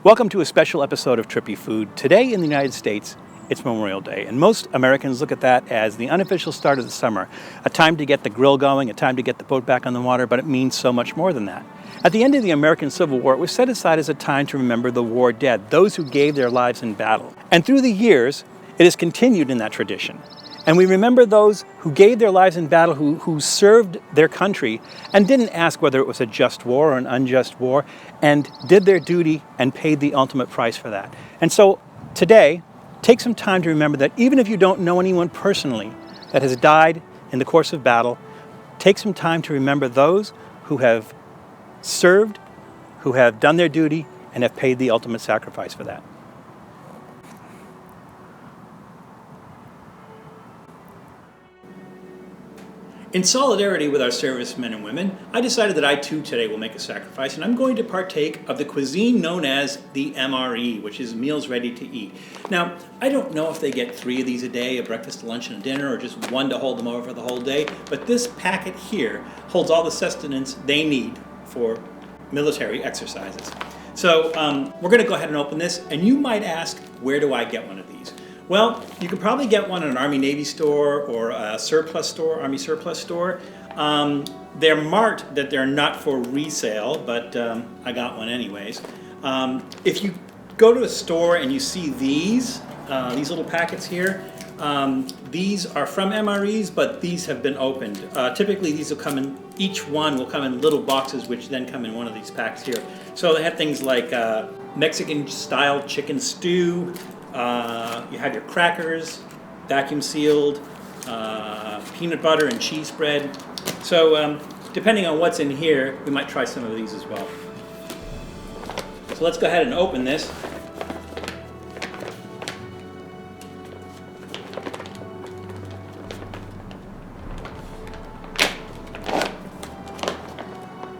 Welcome to a special episode of Trippy Food. Today in the United States, it's Memorial Day, and most Americans look at that as the unofficial start of the summer, a time to get the grill going, a time to get the boat back on the water, but it means so much more than that. At the end of the American Civil War, it was set aside as a time to remember the war dead, those who gave their lives in battle. And through the years, it has continued in that tradition. And we remember those who gave their lives in battle, who served their country and didn't ask whether it was a just war or an unjust war, and did their duty and paid the ultimate price for that. And so today, take some time to remember that even if you don't know anyone personally that has died in the course of battle, take some time to remember those who have served, who have done their duty, and have paid the ultimate sacrifice for that. In solidarity with our servicemen and women, I decided that I too today will make a sacrifice, and I'm going to partake of the cuisine known as the M.R.E, which is meals ready to eat. Now, I don't know if they get 3 of these a day, a breakfast, a lunch, and a dinner, or just 1 to hold them over for the whole day, but this packet here holds all the sustenance they need for military exercises. So we're going to go ahead and open this, and you might ask, where do I get one of these? Well, you could probably get one at an Army-Navy store or a surplus store, Army surplus store. They're marked that they're not for resale, but I got one anyways. If you go to a store and you see these little packets here, these are from MREs, but these have been opened. Typically these will come in, each one will come in little boxes which then come in one of these packs here. So they have things like Mexican-style chicken stew, you have your crackers, vacuum sealed, peanut butter and cheese spread. So depending on what's in here, we might try some of these as well. So let's go ahead and open this.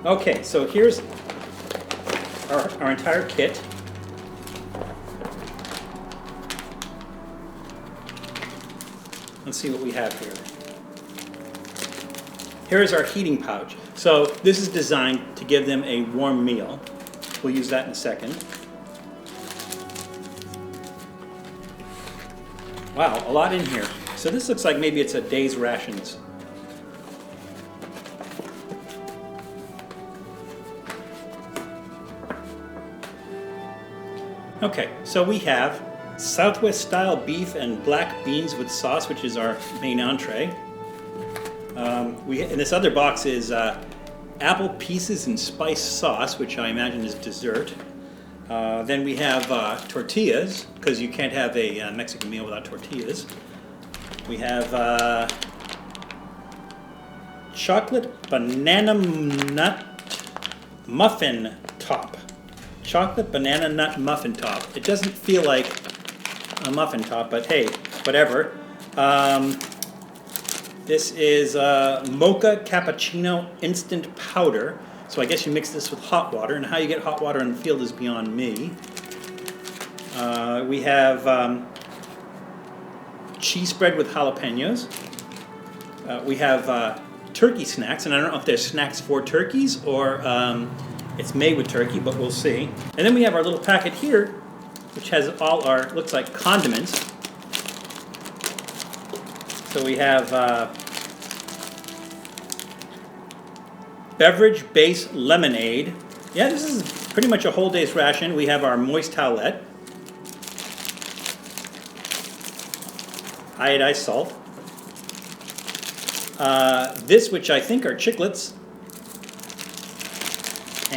Okay, so here's our entire kit. Let's see what we have here. Here is our heating pouch. So this is designed to give them a warm meal. We'll use that in a second. Wow, a lot in here. So this looks like maybe it's a day's rations. Okay, so we have Southwest style beef and black beans with sauce, which is our main entree. In this other box is apple pieces and spice sauce, which I imagine is dessert. Then we have tortillas, because you can't have a Mexican meal without tortillas. We have chocolate banana nut muffin top. Chocolate banana nut muffin top. It doesn't feel like a muffin top, but hey, whatever. This is mocha cappuccino instant powder. So I guess you mix this with hot water, and how you get hot water in the field is beyond me. We have cheese spread with jalapenos. We have turkey snacks, and I don't know if they're snacks for turkeys or it's made with turkey, but we'll see. And then we have our little packet here, which has all our, looks like condiments. So we have beverage base lemonade. Yeah, this is pretty much a whole day's ration. We have our moist towelette, iodized salt. This, which I think are chiclets.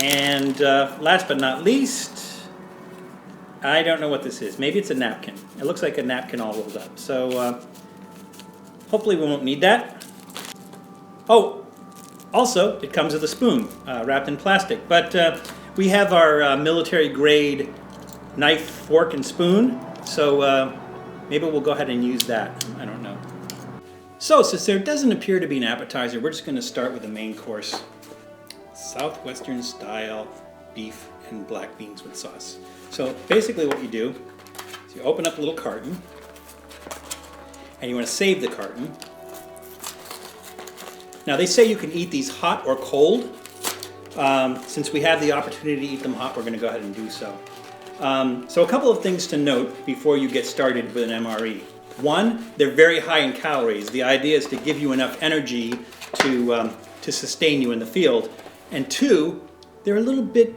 And last but not least, I don't know what this is. Maybe it's a napkin. It looks like a napkin all rolled up. So hopefully we won't need that. Oh, also it comes with a spoon wrapped in plastic. But we have our military grade knife, fork, and spoon. So maybe we'll go ahead and use that. I don't know. So since there doesn't appear to be an appetizer, we're just going to start with the main course. Southwestern style beef and black beans with sauce. So basically what you do is you open up a little carton and you want to save the carton. Now they say you can eat these hot or cold. Since we have the opportunity to eat them hot, we're going to go ahead and do so. So a couple of things to note before you get started with an MRE. One, they're very high in calories. The idea is to give you enough energy to sustain you in the field. And two, they're a little bit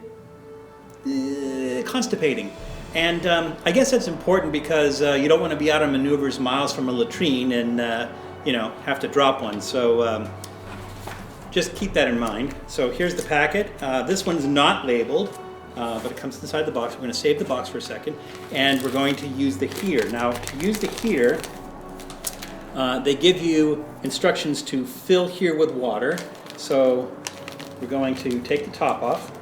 constipating. And I guess that's important because you don't want to be out on maneuvers miles from a latrine and have to drop one. So just keep that in mind. So here's the packet. This one's not labeled, but it comes inside the box. We're going to save the box for a second, and we're going to use the heater. Now, to use the heater, they give you instructions to fill here with water. So we're going to take the top off.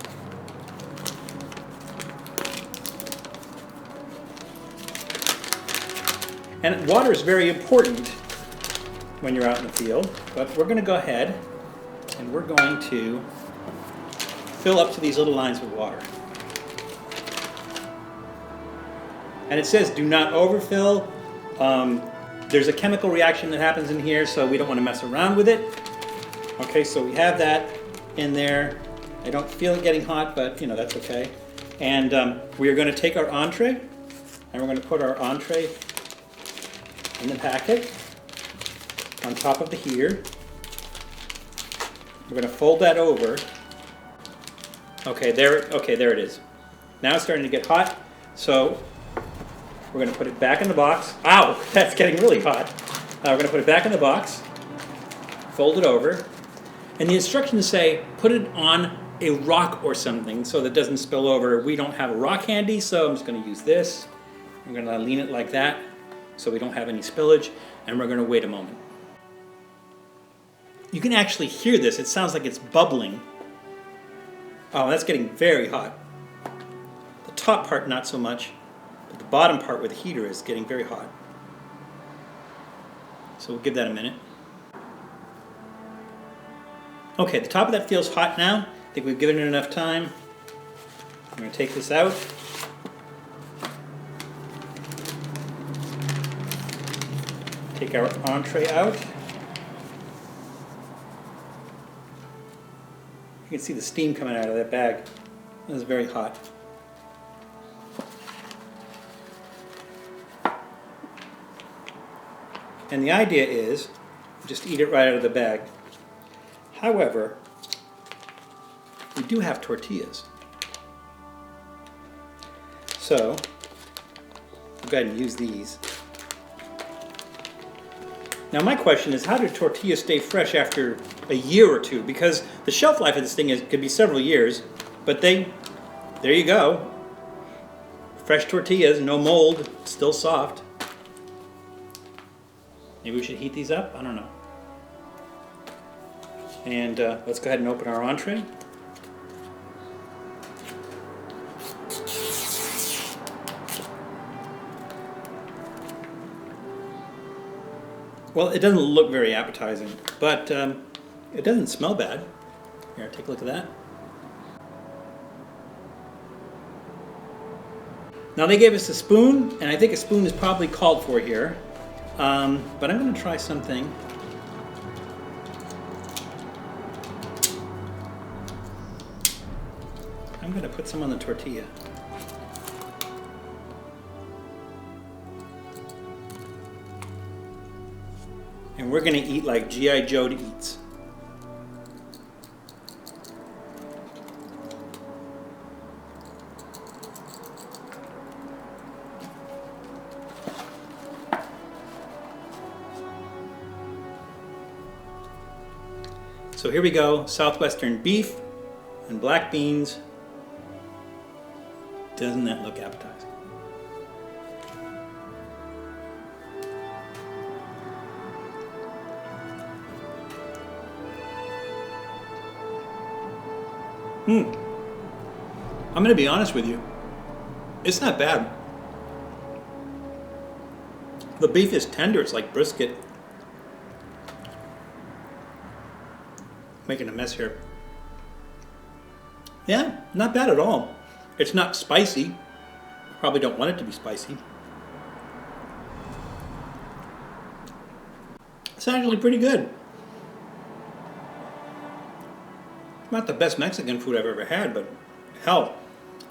And water is very important when you're out in the field, but we're going to go ahead and we're going to fill up to these little lines with water. And it says do not overfill. There's a chemical reaction that happens in here, so we don't want to mess around with it. Okay, so we have that in there. I don't feel it getting hot, but that's okay. And we are going to take our entree, and we're going to put our entree in the packet on top of the heater. We're going to fold that over. Okay, there it is. Now it's starting to get hot, so we're going to put it back in the box. Ow, that's getting really hot. We're going to put it back in the box, fold it over, and the instructions say put it on a rock or something so that it doesn't spill over. We don't have a rock handy, so I'm just going to use this. I'm going to lean it like that so we don't have any spillage, and we're going to wait a moment. You can actually hear this. It sounds like it's bubbling. Oh, that's getting very hot. The top part not so much, but the bottom part where the heater is getting very hot. So we'll give that a minute. Okay, the top of that feels hot now. I think we've given it enough time. I'm going to take this out. Take our entree out. You can see the steam coming out of that bag. It was very hot. And the idea is just eat it right out of the bag. However, we do have tortillas. So, I'll go ahead and use these. Now my question is, how do tortillas stay fresh after a year or two? Because the shelf life of this thing could be several years, but there you go. Fresh tortillas, no mold, still soft. Maybe we should heat these up? I don't know. And let's go ahead and open our entree. Well, it doesn't look very appetizing, but it doesn't smell bad. Here, take a look at that. Now they gave us a spoon, and I think a spoon is probably called for here. But I'm going to try something. I'm going to put some on the tortilla. And we're going to eat like G.I. Joe eats. So here we go, Southwestern beef and black beans. Doesn't that look appetizing? I'm going to be honest with you. It's not bad. The beef is tender. It's like brisket. Making a mess here. Yeah, not bad at all. It's not spicy. Probably don't want it to be spicy. It's actually pretty good. Not the best Mexican food I've ever had, but hell,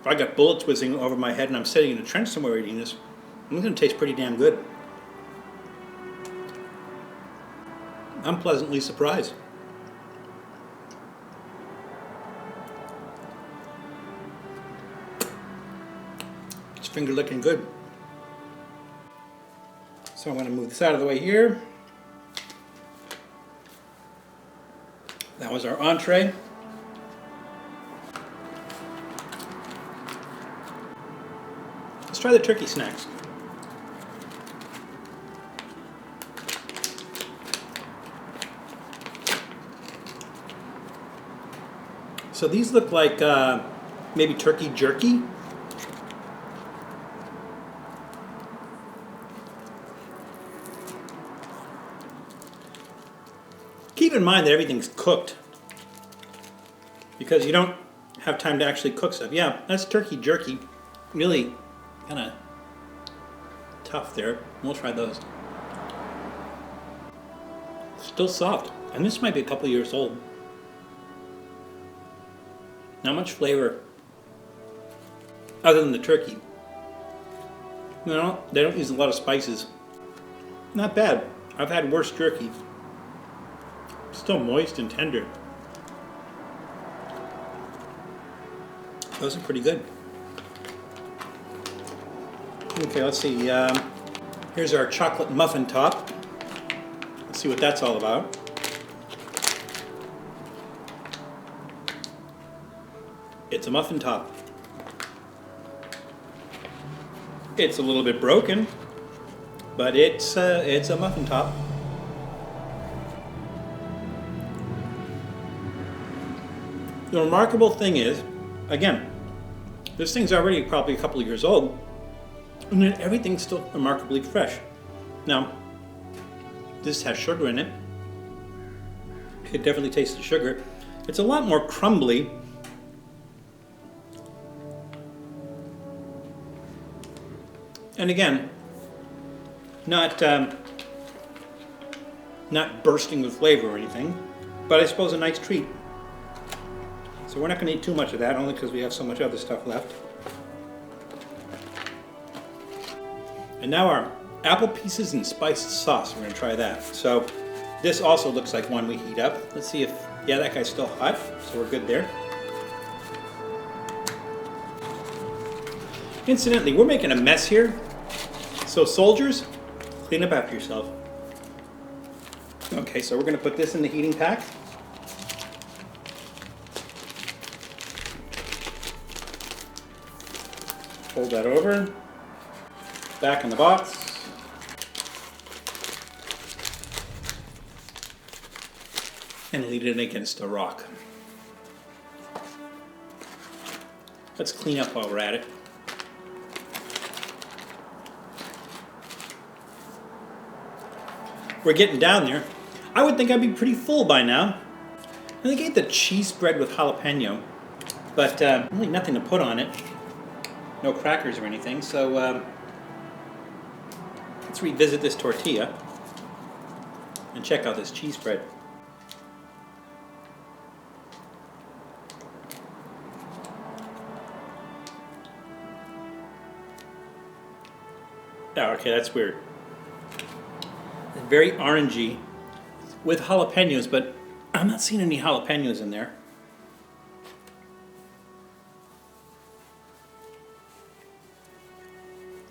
if I got bullets whizzing over my head and I'm sitting in a trench somewhere eating this, it's going to taste pretty damn good. I'm pleasantly surprised. It's finger licking good. So I'm going to move this out of the way here. That was our entree. Let's try the turkey snacks. So these look like maybe turkey jerky. Keep in mind that everything's cooked because you don't have time to actually cook stuff. Yeah, that's turkey jerky. Really kind of tough there. We'll try those. Still soft. And this might be a couple years old. Not much flavor other than the turkey. No, they don't use a lot of spices. Not bad. I've had worse jerky. Still moist and tender. Those are pretty good. Okay, let's see. Here's our chocolate muffin top. Let's see what that's all about. It's a muffin top. It's a little bit broken, but it's a muffin top. The remarkable thing is, again, this thing's already probably a couple of years old, and then everything's still remarkably fresh. Now, this has sugar in it. You can definitely taste the sugar. It's a lot more crumbly. And again, not bursting with flavor or anything, but I suppose a nice treat. So we're not going to eat too much of that, only because we have so much other stuff left. And now our apple pieces and spiced sauce, we're going to try that. So this also looks like one we heat up. Let's see if, yeah, that guy's still hot, so we're good there. Incidentally, we're making a mess here. So soldiers, clean up after yourself. Okay, so we're going to put this in the heating pack. Fold that over. Back in the box. And lean it against a rock. Let's clean up while we're at it. We're getting down there. I would think I'd be pretty full by now. And they ate the cheese spread with jalapeno, but really nothing to put on it. No crackers or anything, so let's revisit this tortilla and check out this cheese spread. Oh, okay, that's weird. Very orangey with jalapenos, but I'm not seeing any jalapenos in there.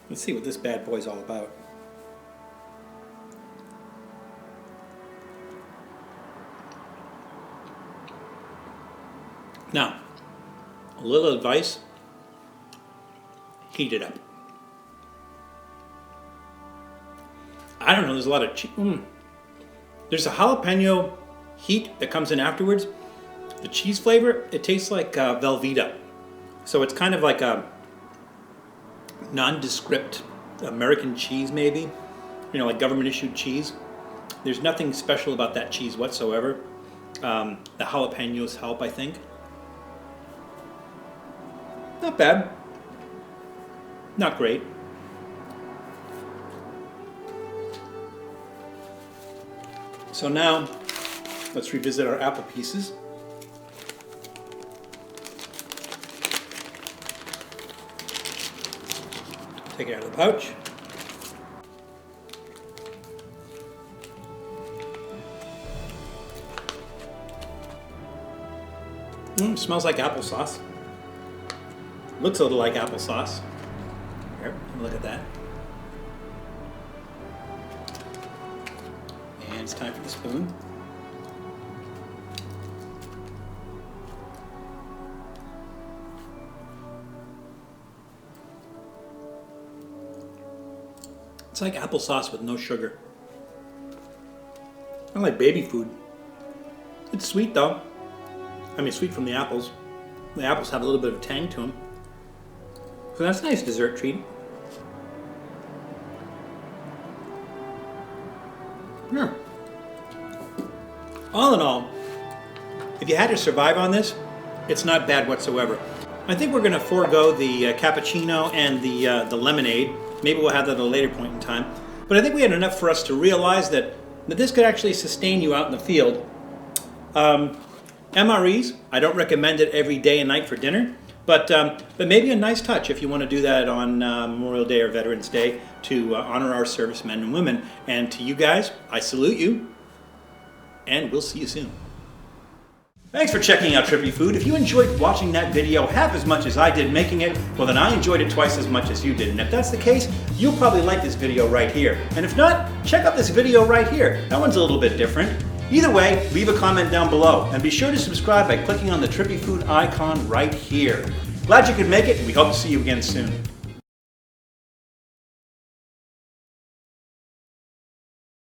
Let's see what this bad boy's all about. Now, a little advice, heat it up. I don't know, there's a lot of cheese. There's a jalapeno heat that comes in afterwards. The cheese flavor, it tastes like Velveeta. So it's kind of like a nondescript American cheese maybe. You know, like government issued cheese. There's nothing special about that cheese whatsoever. The jalapenos help, I think. Not bad. Not great. So now, let's revisit our apple pieces. Take it out of the pouch. Smells like applesauce. Looks a little like applesauce. Here, look at that. And it's time for the spoon. It's like applesauce with no sugar. I like baby food. It's sweet though. I mean, sweet from the apples. The apples have a little bit of tang to them. So that's a nice dessert treat. Yeah. All in all, if you had to survive on this, it's not bad whatsoever. I think we're going to forego the cappuccino and the lemonade. Maybe we'll have that at a later point in time. But I think we had enough for us to realize that this could actually sustain you out in the field. MREs, I don't recommend it every day and night for dinner, but maybe a nice touch if you want to do that on Memorial Day or Veterans Day to honor our servicemen and women. And to you guys, I salute you, and we'll see you soon. Thanks for checking out Trippy Food. If you enjoyed watching that video half as much as I did making it, well then I enjoyed it twice as much as you did. And if that's the case, you'll probably like this video right here. And if not, check out this video right here. That one's a little bit different. Either way, leave a comment down below. And be sure to subscribe by clicking on the Trippy Food icon right here. Glad you could make it, and we hope to see you again soon.